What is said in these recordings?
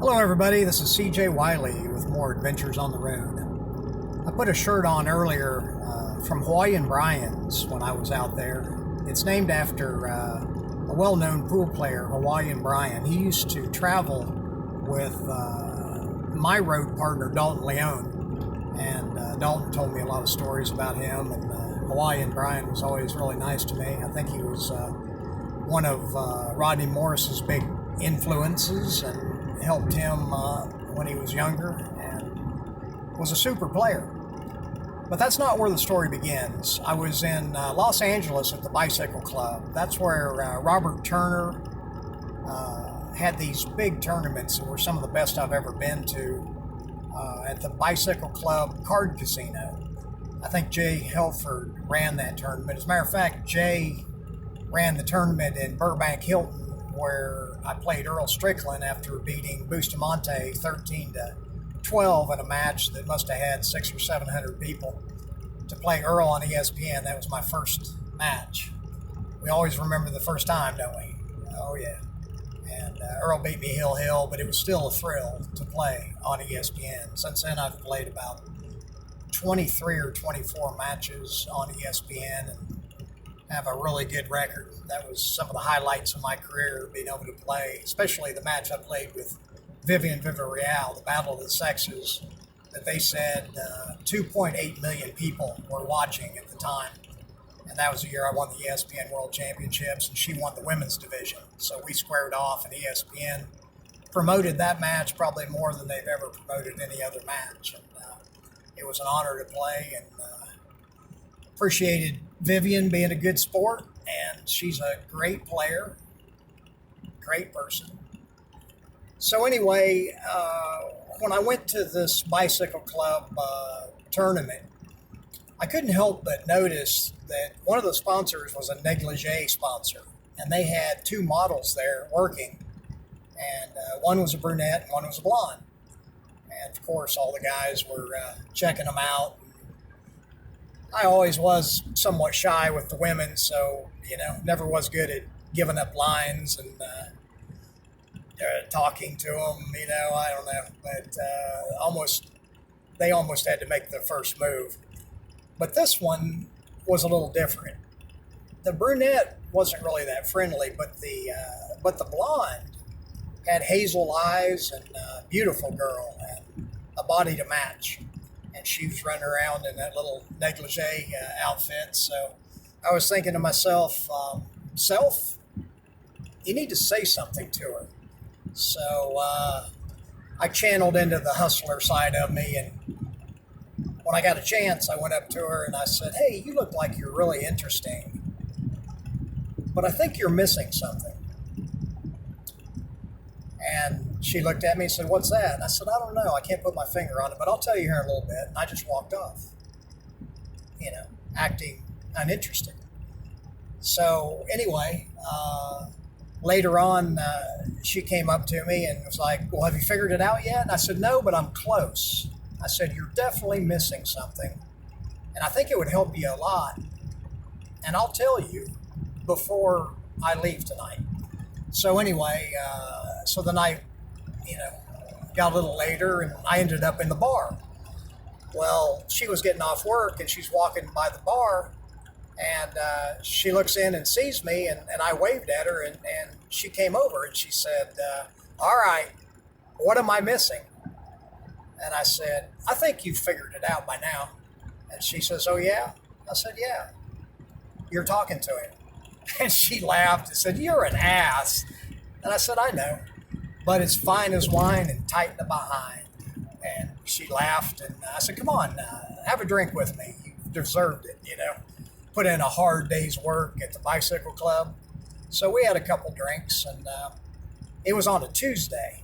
Hello everybody, this is CJ Wiley with more Adventures on the Road. I put a shirt on earlier from Hawaiian Brian's when I was out there. It's named after a well-known pool player, Hawaiian Brian. He used to travel with my road partner, Dalton Leone, and Dalton told me a lot of stories about him, and Hawaiian Brian was always really nice to me. I think he was one of Rodney Morris's big influences and helped him when he was younger and was a super player. But that's not where the story begins. I was in Los Angeles at the Bicycle Club. That's where Robert Turner had these big tournaments that were some of the best I've ever been to at the Bicycle Club Card Casino. I think Jay Helford ran that tournament. As a matter of fact, Jay ran the tournament in Burbank Hilton, where I played Earl Strickland after beating Bustamante 13-12 in a match that must have had 600 or 700 people to play Earl on ESPN. That was my first match. We always remember the first time, don't we? Oh, yeah. And Earl beat me hill, but it was still a thrill to play on ESPN. Since then, I've played about 23 or 24 matches on ESPN and have a really good record. That was some of the highlights of my career, being able to play, especially the match I played with Vivian Villarreal, the Battle of the Sexes, that they said 2.8 million people were watching at the time. And that was the year I won the ESPN World Championships, and she won the women's division. So we squared off, and ESPN promoted that match probably more than they've ever promoted any other match. And it was an honor to play, and appreciated Vivian being a good sport, and she's a great player, great person. So anyway, when I went to this Bicycle Club tournament, I couldn't help but notice that one of the sponsors was a Negligee sponsor, and they had two models there working, and one was a brunette and one was a blonde. And of course, all the guys were checking them out. I always was somewhat shy with the women, so, never was good at giving up lines and talking to them, I don't know. But they almost had to make the first move. But this one was a little different. The brunette wasn't really that friendly, but the blonde had hazel eyes and a beautiful girl and a body to match. And she was running around in that little negligee outfit. So I was thinking to myself, Self, you need to say something to her. So I channeled into the hustler side of me. And when I got a chance, I went up to her and I said, hey, you look like you're really interesting, but I think you're missing something. And she looked at me and said, what's that? And I said, I don't know. I can't put my finger on it, but I'll tell you here in a little bit. And I just walked off, acting uninterested. So anyway, later on, she came up to me and was like, well, have you figured it out yet? And I said, no, but I'm close. I said, you're definitely missing something, and I think it would help you a lot. And I'll tell you before I leave tonight. So anyway, so the night, got a little later, and I ended up in the bar. Well, she was getting off work, and she's walking by the bar, and she looks in and sees me, and I waved at her, and she came over, and she said, all right, what am I missing? And I said, I think you've figured it out by now. And she says, oh, yeah? I said, yeah. You're talking to him. And she laughed and said, you're an ass. And I said, I know, but it's fine as wine and tight in the behind. And she laughed, and I said, come on, have a drink with me. You deserved it, Put in a hard day's work at the Bicycle Club. So we had a couple drinks, and it was on a Tuesday.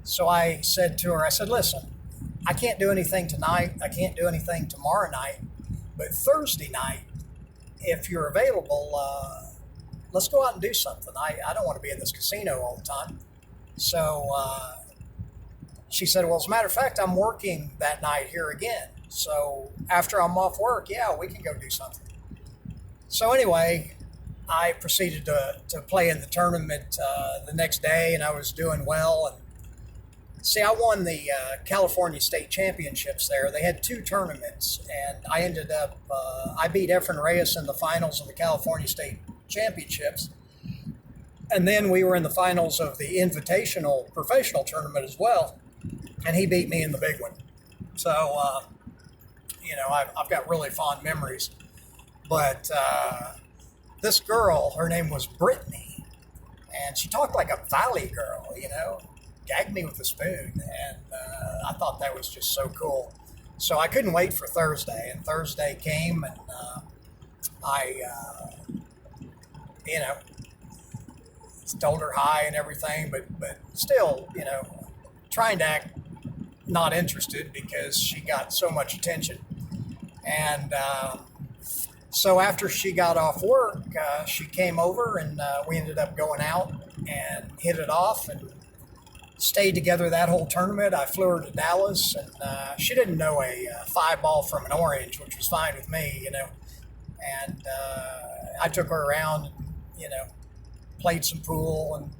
So I said to her, I said, listen, I can't do anything tonight. I can't do anything tomorrow night. But Thursday night, if you're available, let's go out and do something. I don't want to be in this casino all the time. So she said, well, as a matter of fact, I'm working that night here again. So after I'm off work, yeah, we can go do something. So anyway, I proceeded to play in the tournament the next day, and I was doing well. And See, I won the California State Championships there. They had 2 tournaments, and I ended up, I beat Efren in the finals of the California State Championships. And then we were in the finals of the Invitational Professional Tournament as well, and he beat me in the big one. So, I've got really fond memories. But this girl, her name was Brittany, and she talked like a valley girl, gagged me with a spoon, and I thought that was just so cool. So I couldn't wait for Thursday, and Thursday came, and I told her hi and everything, but still, trying to act not interested because she got so much attention. And so after she got off work, she came over, and we ended up going out and hit it off and stayed together that whole tournament. I flew her to Dallas, and she didn't know a 5-ball from an orange, which was fine with me, and I took her around, played some pool, and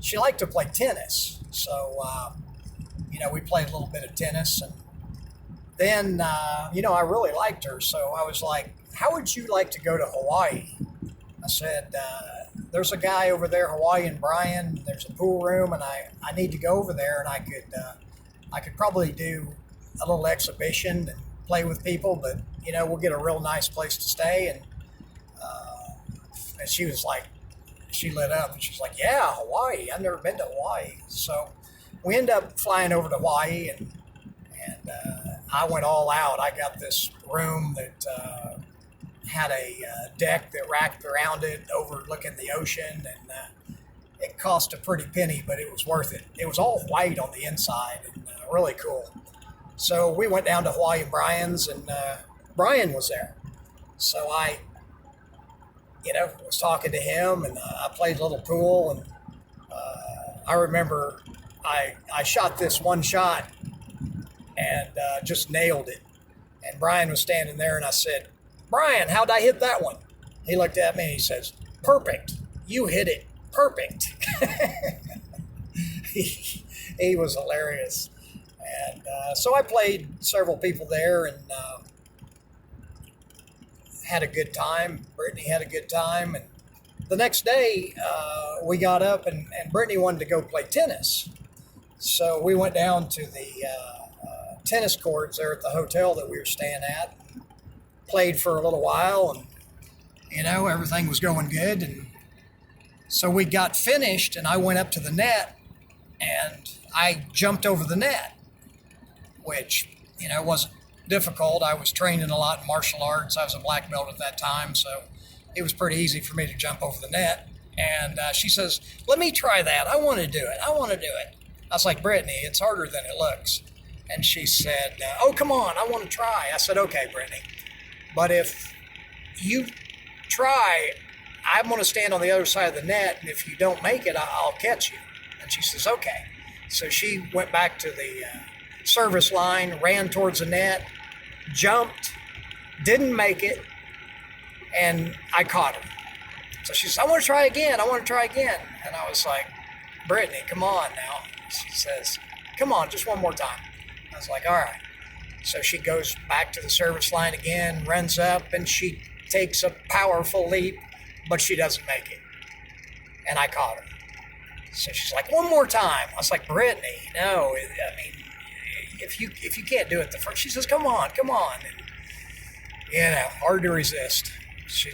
she liked to play tennis. So, we played a little bit of tennis, and then, I really liked her. So I was like, how would you like to go to Hawaii? I said, there's a guy over there, Hawaiian Brian. There's a pool room, and I need to go over there, and I could probably do a little exhibition and play with people, but, we'll get a real nice place to stay. And she was like, she lit up, and she's like, yeah, Hawaii. I've never been to Hawaii. So we ended up flying over to Hawaii, and I went all out. I got this room that had a deck that racked around it, overlooking the ocean, and it cost a pretty penny, but it was worth it. It was all white on the inside, and really cool. So we went down to Hawaiian Brian's, and Brian was there. So I, was talking to him, and I played a little pool, and I remember I shot this one shot and just nailed it. And Brian was standing there, and I said, Brian, how'd I hit that one? He looked at me and he says, perfect. You hit it perfect. He was hilarious. And so I played several people there, and had a good time. Brittany had a good time. And the next day, we got up, and Brittany wanted to go play tennis. So we went down to the tennis courts there at the hotel that we were staying at, played for a little while, and everything was going good. And so we got finished, and I went up to the net, and I jumped over the net, which wasn't difficult. I was training a lot in martial arts. I was a black belt at that time, so it was pretty easy for me to jump over the net. And she says, let me try that. I want to do it. I was like, Brittany, it's harder than it looks. And she said, oh, come on, I want to try. I said, okay, Brittany, but if you try, I'm going to stand on the other side of the net, and if you don't make it, I'll catch you. And she says, okay. So she went back to the service line, ran towards the net, jumped, didn't make it, and I caught her. So she says, I want to try again. And I was like, Brittany, come on now. She says, come on, just one more time. I was like, all right. So she goes back to the service line again, runs up, and she takes a powerful leap, but she doesn't make it. And I caught her. So she's like, one more time. I was like, Brittany, no, if you can't do it the first, she says, come on. And, hard to resist. She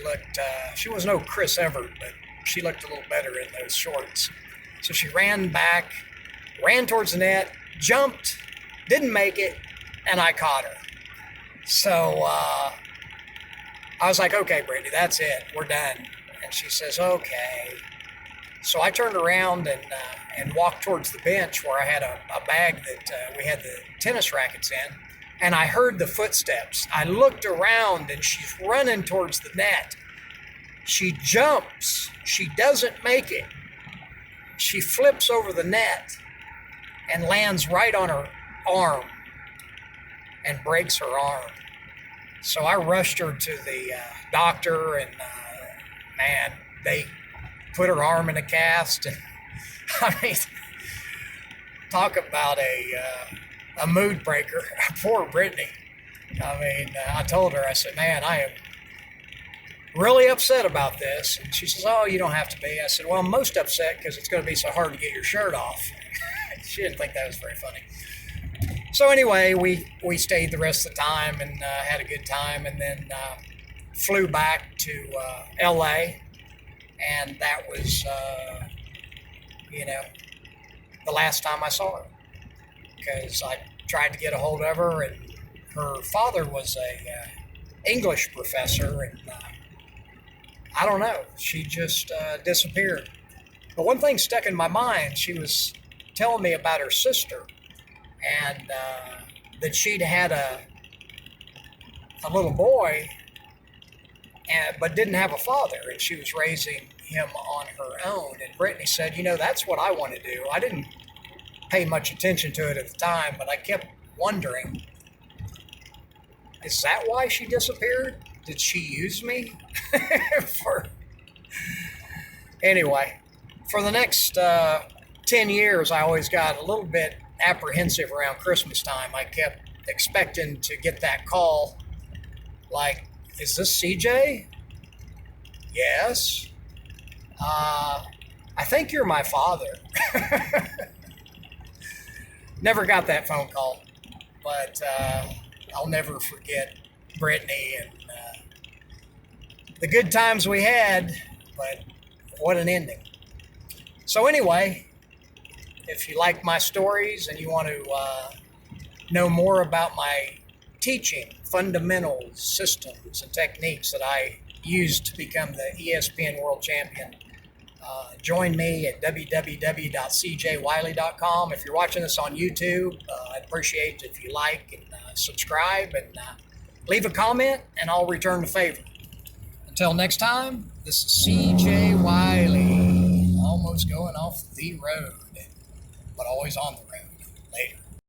was no Chris Evert, but she looked a little better in those shorts. So she ran back, ran towards the net, jumped, didn't make it, and I caught her. So I was like, okay, Brittany, that's it. We're done. And she says, okay. So I turned around and walked towards the bench where I had a bag that we had the tennis rackets in, and I heard the footsteps. I looked around, and she's running towards the net. She jumps. She doesn't make it. She flips over the net and lands right on her arm and breaks her arm. So I rushed her to the doctor, and they put her arm in a cast. And Talk about a mood breaker. Poor Brittany. I mean, I told her, I said, man, I am really upset about this. And she says, oh, you don't have to be. I said, well, I'm most upset because it's going to be so hard to get your shirt off. She didn't think that was very funny. So anyway, we stayed the rest of the time and had a good time, and then flew back to LA, and that was, the last time I saw her, because I tried to get a hold of her, and her father was a English professor, and I don't know, she just disappeared. But one thing stuck in my mind, she was telling me about her sister, and that she'd had a little boy, but didn't have a father, and she was raising him on her own. And Brittany said, that's what I want to do. I didn't pay much attention to it at the time, but I kept wondering, is that why she disappeared? Did she use me? Anyway, for the next 10 years, I always got a little bit apprehensive around Christmas time. I kept expecting to get that call like, is this CJ? Yes. I think you're my father. Never got that phone call, but I'll never forget Brittany and the good times we had, but what an ending. So anyway, if you like my stories and you want to know more about my teaching, fundamentals, systems, and techniques that I used to become the ESPN World Champion, join me at www.cjwiley.com. If you're watching this on YouTube, I'd appreciate it if you like and subscribe and leave a comment, and I'll return the favor. Until next time, this is CJ Wiley, almost going off the road, but always on the road. Later.